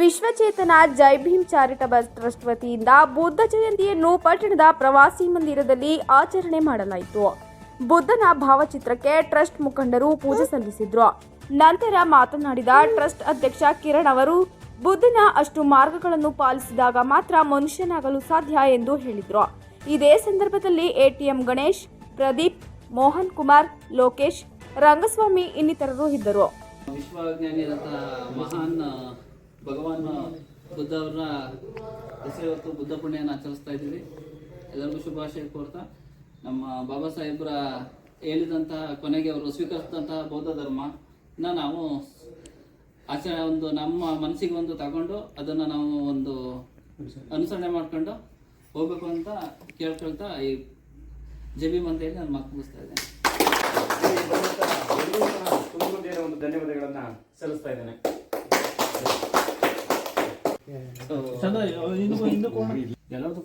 ವಿಶ್ವಚೇತನ ಜೈ Bhim charitable trust ವತಿಯಿಂದ ಬುದ್ಧ ಜಯಂತಿಯನ್ನು ಪಟ್ಟಣದ ಪ್ರವಾಸಿ ಮಂದಿರದಲ್ಲಿ ಆಚರಣೆ ಮಾಡಲಾಯಿತು. ಬುದ್ಧನ ಭಾವಚಿತ್ರಕ್ಕೆ ಟ್ರಸ್ಟ್ ಮುಖಂಡರು ಪೂಜೆ ಸಲ್ಲಿಸಿದ್ರು. ನಂತರ ಮಾತನಾಡಿದ ಟ್ರಸ್ಟ್ ಅಧ್ಯಕ್ಷ ಕಿರಣ್ ಅವರು, ಬುದ್ಧನ ಅಷ್ಟು ಮಾರ್ಗಗಳನ್ನು ಪಾಲಿಸಿದಾಗ ಮಾತ್ರ ಮನುಷ್ಯನಾಗಲು ಸಾಧ್ಯ ಎಂದು ಹೇಳಿದರು. ಇದೇ ಸಂದರ್ಭದಲ್ಲಿ ಎಟಿಎಂ ಗಣೇಶ್, ಪ್ರದೀಪ್, ಮೋಹನ್ ಕುಮಾರ್, ಲೋಕೇಶ್, ರಂಗಸ್ವಾಮಿ ಇನ್ನಿತರರು ಇದ್ದರು. ವಿಶ್ವವಿಜ್ಞಾನಿಯಾದ ಮಹಾನ್ ಭಗವಾನ್ ಬುದ್ಧ ಅವರ ಹೆಸರು ಬುದ್ಧ ಪುಣ್ಯನ ಆಚರಿಸ್ತಾ ಇದ್ದೀವಿ. ಎಲ್ಲರಿಗೂ ಶುಭಾಶಯ ಕೋರ್ತಾ, ನಮ್ಮ ಬಾಬಾ ಸಾಹೇಬ್ರ ಹೇಳಿದಂತಹ ಕೊನೆಗೆ ಅವರು ಸ್ವೀಕರಿಸಿದಂತಹ ಬೌದ್ಧ ಧರ್ಮನ ನಾವು ಆಚರಣೆ ನಮ್ಮ ಮನಸ್ಸಿಗೆ ತಗೊಂಡು ಅದನ್ನು ನಾವು ಅನುಸರಣೆ ಮಾಡ್ಕೊಂಡು ಹೋಗ್ಬೇಕು ಅಂತ ಕೇಳ್ಕೊಳ್ತಾ ಈ ಜೈ ಭೀಮ್ ಅಂತ ಹೇಳಿ ನಾನು ಮಾತು ಮುಗಿಸ್ತಾ ಇದ್ದೇನೆ. ಧನ್ಯವಾದಗಳನ್ನ ಸಲ್ಲಿಸ್ತಾ ಇದ್ದೇನೆ. ಎಲ್ಲರದ್ದು